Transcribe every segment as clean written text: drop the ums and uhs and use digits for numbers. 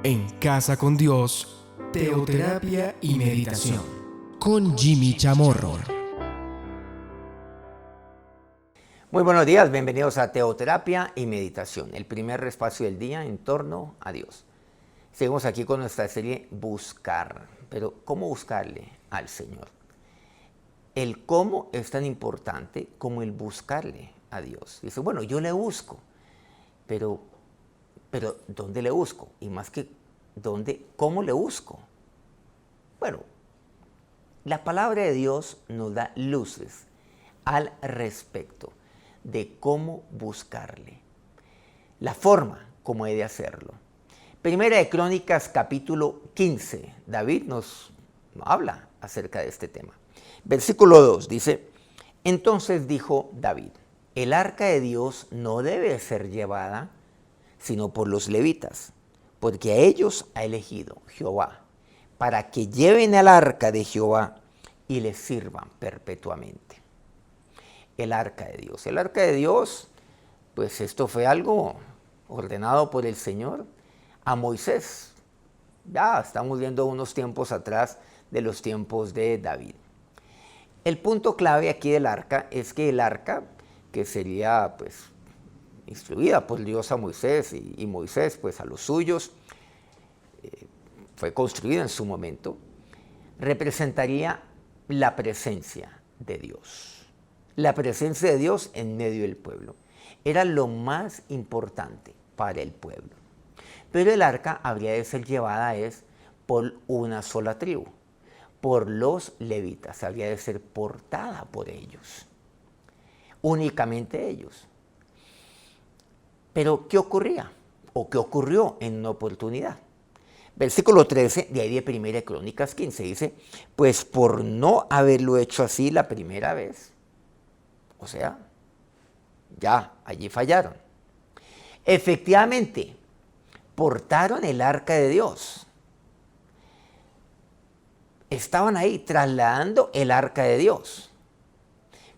En Casa con Dios, teoterapia y meditación. Con Jimmy Chamorro. Muy buenos días, bienvenidos a Teoterapia y Meditación, el primer espacio del día en torno a Dios. Seguimos aquí con nuestra serie Buscar, pero ¿cómo buscarle al Señor? El cómo es tan importante como el buscarle a Dios. Dice, bueno, yo le busco, pero ¿dónde le busco? Y más que ¿dónde? ¿Cómo le busco? Bueno, la palabra de Dios nos da luces al respecto de cómo buscarle, la forma como he de hacerlo. Primera de Crónicas, capítulo 15. David nos habla acerca de este tema. Versículo 2 dice, entonces dijo David, el arca de Dios no debe ser llevada sino por los levitas, porque a ellos ha elegido Jehová, para que lleven al arca de Jehová y les sirvan perpetuamente. El arca de Dios. El arca de Dios, pues esto fue algo ordenado por el Señor a Moisés. Ya estamos viendo unos tiempos atrás de los tiempos de David. El punto clave aquí del arca es que el arca, que sería pues instruida por Dios a Moisés y Moisés pues a los suyos, fue construida en su momento, representaría la presencia de Dios. La presencia de Dios en medio del pueblo. Era lo más importante para el pueblo. Pero el arca habría de ser llevada por una sola tribu, por los levitas. Habría de ser portada por ellos. Únicamente ellos. Pero ¿qué ocurría? ¿O qué ocurrió en una oportunidad? Versículo 13, de ahí de 1 Crónicas 15, dice, pues por no haberlo hecho así la primera vez, o sea, ya allí fallaron. Efectivamente, portaron el arca de Dios. Estaban ahí trasladando el arca de Dios,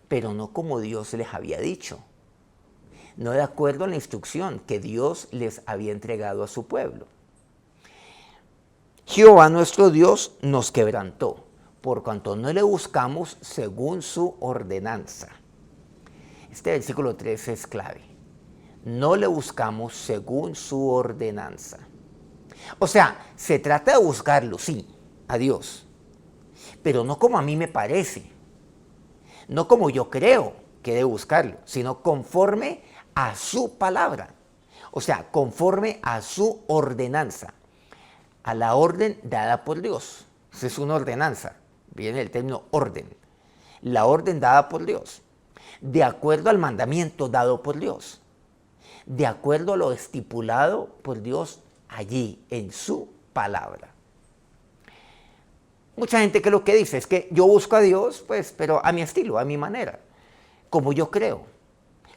pero no como Dios les había dicho. No de acuerdo a la instrucción que Dios les había entregado a su pueblo. Jehová nuestro Dios nos quebrantó, por cuanto no le buscamos según su ordenanza. Este versículo 13 es clave. No le buscamos según su ordenanza. O sea, se trata de buscarlo, sí, a Dios, pero no como a mí me parece, no como yo creo que debo buscarlo, sino conforme a su palabra. O sea, conforme a su ordenanza, a la orden dada por Dios. Esa es una ordenanza, viene el término orden. La orden dada por Dios, de acuerdo al mandamiento dado por Dios, de acuerdo a lo estipulado por Dios allí, en su palabra. Mucha gente que lo que dice es que yo busco a Dios, pues, pero a mi estilo, a mi manera, como yo creo,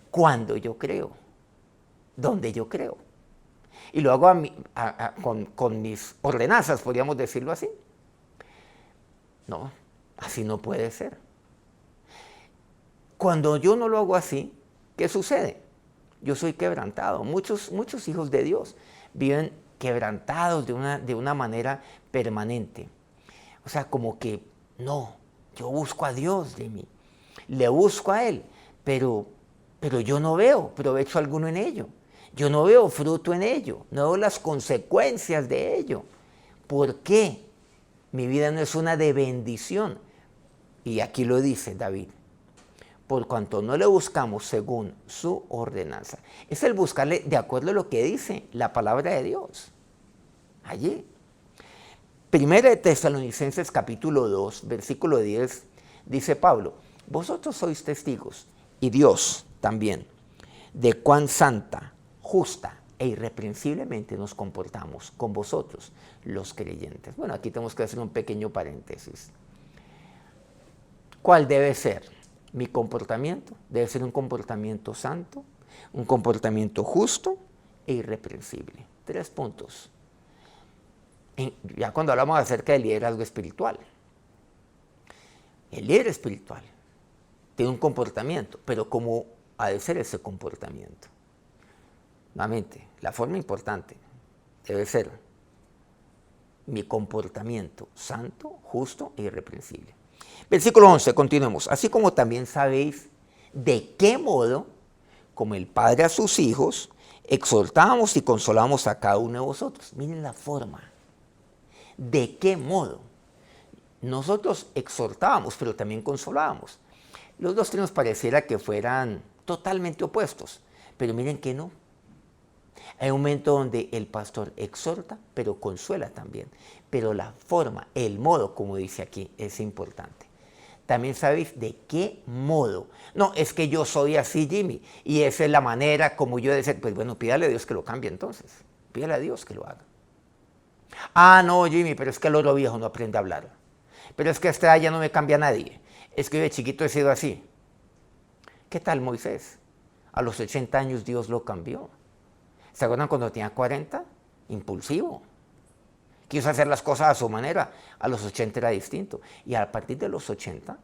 cuando yo creo, donde yo creo. Y lo hago con mis ordenanzas, podríamos decirlo así. No, así no puede ser. Cuando yo no lo hago así, ¿qué sucede? Yo soy quebrantado. Muchos hijos de Dios viven quebrantados de una manera permanente. O sea, como que, no, yo busco a Dios de mí. Le busco a Él, pero yo no veo provecho alguno en ello. Yo no veo fruto en ello, no veo las consecuencias de ello. ¿Por qué? Mi vida no es una de bendición. Y aquí lo dice David. Por cuanto no le buscamos según su ordenanza. Es el buscarle de acuerdo a lo que dice la palabra de Dios. Allí. Primera de Tesalonicenses capítulo 2, versículo 10, dice Pablo, vosotros sois testigos, y Dios también, de cuán santa, justa e irreprensiblemente nos comportamos con vosotros, los creyentes. Bueno, aquí tenemos que hacer un pequeño paréntesis. ¿Cuál debe ser mi comportamiento? Debe ser un comportamiento santo, un comportamiento justo e irreprensible. 3 puntos. Ya cuando hablamos acerca del liderazgo espiritual. El líder espiritual tiene un comportamiento, pero ¿cómo ha de ser ese comportamiento? Nuevamente, la forma importante debe ser mi comportamiento santo, justo e irreprensible. Versículo 11, continuemos. Así como también sabéis de qué modo, como el Padre a sus hijos, exhortábamos y consolábamos a cada uno de vosotros. Miren la forma. ¿De qué modo? Nosotros exhortábamos, pero también consolábamos. Los dos nos pareciera que fueran totalmente opuestos, pero miren que no. Hay un momento donde el pastor exhorta, pero consuela también. Pero la forma, el modo, como dice aquí, es importante. También sabéis de qué modo. No, es que yo soy así, Jimmy, y esa es la manera como yo de ser. Pues bueno, pídale a Dios que lo cambie entonces. Pídale a Dios que lo haga. Ah, no, Jimmy, pero es que el oro viejo no aprende a hablar. Pero es que a esta edad ya no me cambia nadie. Es que yo de chiquito he sido así. ¿Qué tal Moisés? A los 80 años Dios lo cambió. ¿Se acuerdan cuando tenía 40? Impulsivo. Quiso hacer las cosas a su manera. A los 80 era distinto. Y a partir de los 80,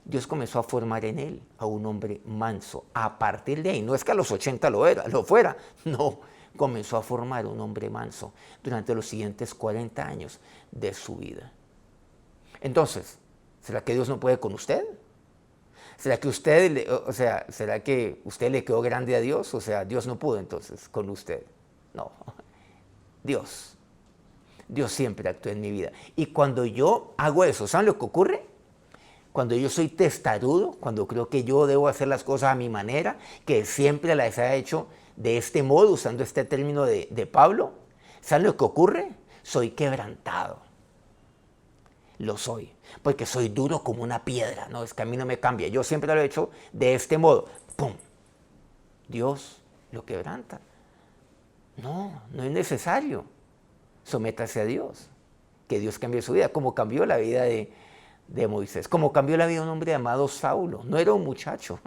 Dios comenzó a formar en él a un hombre manso. A partir de ahí, no es que a los 80 lo fuera. No, comenzó a formar un hombre manso durante los siguientes 40 años de su vida. Entonces, ¿será que Dios no puede con usted? ¿Será que será que usted le quedó grande a Dios? O sea, Dios no pudo entonces con usted. No, Dios siempre actúa en mi vida. Y cuando yo hago eso, ¿saben lo que ocurre? Cuando yo soy testarudo, cuando creo que yo debo hacer las cosas a mi manera, que siempre las he hecho de este modo, usando este término de Pablo, ¿saben lo que ocurre? Soy quebrantado. Lo soy, porque soy duro como una piedra, no, es que a mí no me cambia, yo siempre lo he hecho de este modo, ¡pum! Dios lo quebranta. No es necesario, sométase a Dios, que Dios cambie su vida, como cambió la vida de Moisés, como cambió la vida de un hombre llamado Saulo, no era un muchacho,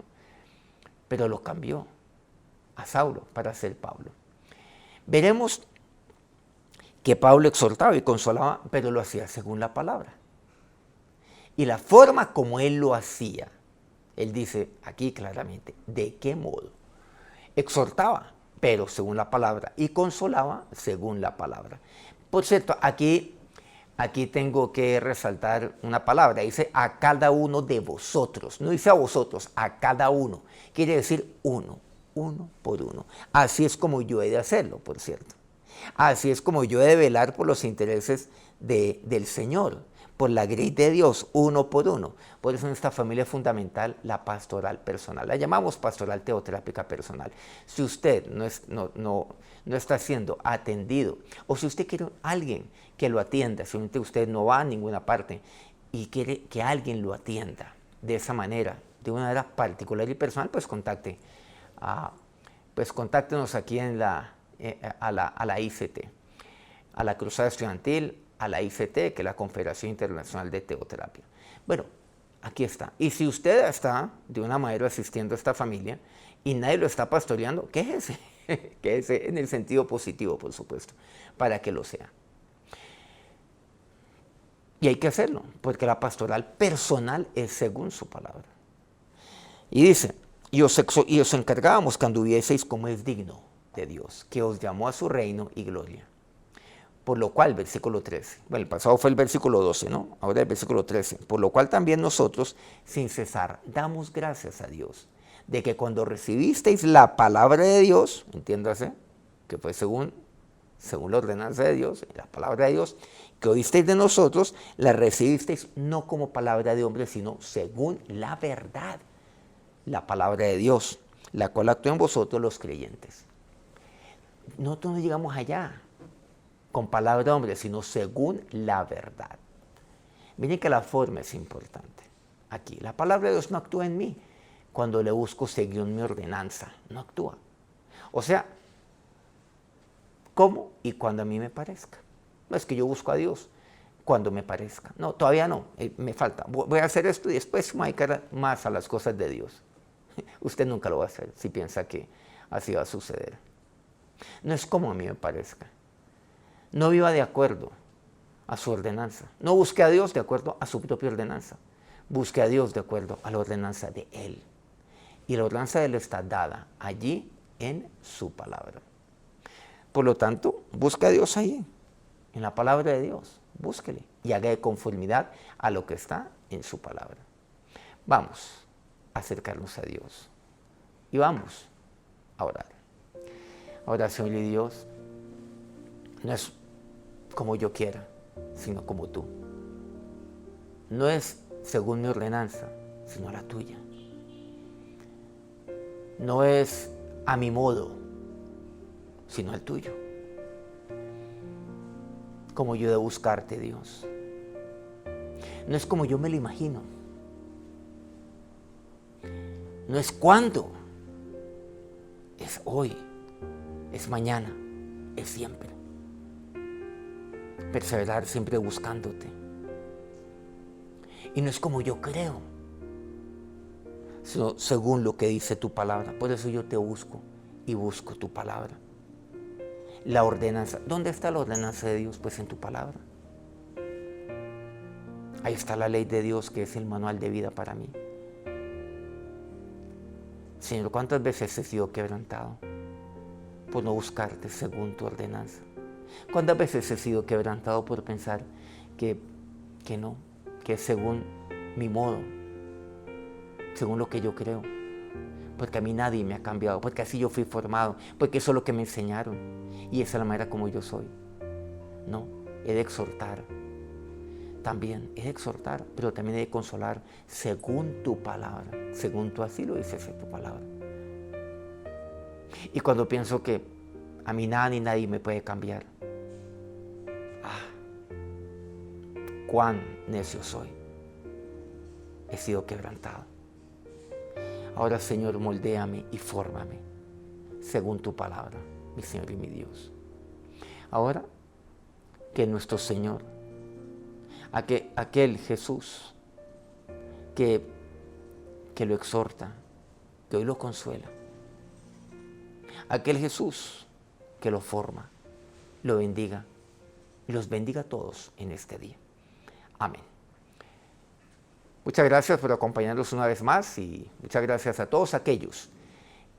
pero lo cambió a Saulo para ser Pablo. Veremos que Pablo exhortaba y consolaba, pero lo hacía según la palabra. Y la forma como él lo hacía, él dice aquí claramente, ¿de qué modo? Exhortaba, pero según la palabra, y consolaba según la palabra. Por cierto, aquí tengo que resaltar una palabra, dice a cada uno de vosotros, no dice a vosotros, a cada uno, quiere decir uno por uno. Así es como yo he de hacerlo, por cierto. Así es como yo he de velar por los intereses del Señor, por la grey de Dios, uno por uno. Por eso en esta familia es fundamental la pastoral personal. La llamamos pastoral teoterápica personal. Si usted no está siendo atendido, o si usted quiere a alguien que lo atienda, si usted no va a ninguna parte y quiere que alguien lo atienda de esa manera, de una manera particular y personal, pues contáctenos aquí a la ICT, a la Cruzada Estudiantil, a la ICT, que es la Confederación Internacional de Teoterapia. Bueno, aquí está. Y si usted está de una manera asistiendo a esta familia y nadie lo está pastoreando, quéjese, quéjese en el sentido positivo, por supuesto, para que lo sea. Y hay que hacerlo, porque la pastoral personal es según su palabra. Y dice, y os encargábamos que anduvieseis como es digno de Dios, que os llamó a su reino y gloria. Por lo cual, versículo 13, bueno, el pasado fue el versículo 12, ¿no? Ahora el versículo 13. Por lo cual también nosotros, sin cesar, damos gracias a Dios, de que cuando recibisteis la palabra de Dios, entiéndase, que fue según la ordenanza de Dios, la palabra de Dios, que oísteis de nosotros, la recibisteis no como palabra de hombre, sino según la verdad, la palabra de Dios, la cual actúa en vosotros los creyentes. Nosotros no llegamos allá con palabra de hombre, sino según la verdad. Miren que la forma es importante. Aquí, la palabra de Dios no actúa en mí cuando le busco según mi ordenanza, no actúa. O sea, ¿cómo? Y cuando a mí me parezca. No es que yo busco a Dios cuando me parezca. No, todavía no, me falta. Voy a hacer esto y después me voy a dedicar más a las cosas de Dios. Usted nunca lo va a hacer si piensa que así va a suceder. No es como a mí me parezca. No viva de acuerdo a su ordenanza. No busque a Dios de acuerdo a su propia ordenanza. Busque a Dios de acuerdo a la ordenanza de Él. Y la ordenanza de Él está dada allí en su palabra. Por lo tanto, busque a Dios allí. en la palabra de Dios. Búsquele y haga de conformidad a lo que está en su palabra. Vamos a acercarnos a Dios y vamos a orar. Ahora, Señor y Dios, no es como yo quiera, sino como tú. No es según mi ordenanza, sino la tuya. No es a mi modo, sino al tuyo. Como yo he de buscarte, Dios. No es como yo me lo imagino. No es cuándo. Es hoy. Es mañana. Es siempre. Perseverar siempre buscándote. Y no es como yo creo, sino según lo que dice tu palabra. Por eso yo te busco y busco tu palabra. La ordenanza. ¿Dónde está la ordenanza de Dios? Pues en tu palabra. Ahí está la ley de Dios, que es el manual de vida para mí. Señor, ¿cuántas veces he sido quebrantado por no buscarte según tu ordenanza? ¿Cuántas veces he sido quebrantado por pensar que no, que es según mi modo, según lo que yo creo? Porque a mí nadie me ha cambiado, porque así yo fui formado, porque eso es lo que me enseñaron y esa es la manera como yo soy. No, he de exhortar. También he de exhortar, pero también he de consolar según tu palabra, según tú así lo dices en tu palabra. Y cuando pienso que a mí nada ni nadie me puede cambiar, cuán necio soy. He sido quebrantado. Ahora, Señor, moldéame y fórmame según tu palabra, mi Señor y mi Dios. Ahora, que nuestro Señor, aquel Jesús que lo exhorta, que hoy lo consuela, aquel Jesús que lo forma, lo bendiga y los bendiga a todos en este día. Amén. Muchas gracias por acompañarnos una vez más y muchas gracias a todos aquellos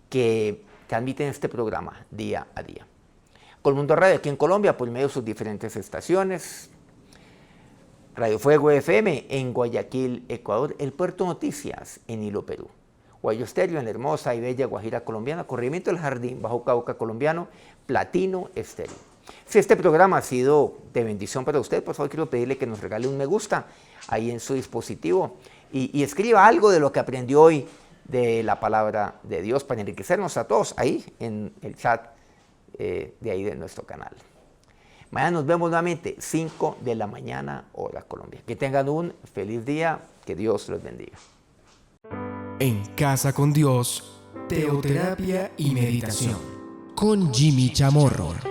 que transmiten este programa día a día. Colmundo Radio aquí en Colombia por medio de sus diferentes estaciones. Radio Fuego FM en Guayaquil, Ecuador. El Puerto Noticias en Hilo, Perú. Guayo Estéreo en la hermosa y bella Guajira colombiana. Corregimiento del Jardín, Bajo Cauca colombiano. Platino Estéreo. Si este programa ha sido de bendición para usted, por favor quiero pedirle que nos regale un me gusta ahí en su dispositivo y escriba algo de lo que aprendió hoy de la palabra de Dios para enriquecernos a todos ahí en el chat de ahí de nuestro canal. Mañana nos vemos nuevamente, 5 de la mañana, hora Colombia. Que tengan un feliz día, que Dios los bendiga. En Casa con Dios, teoterapia y meditación con Jimmy Chamorro.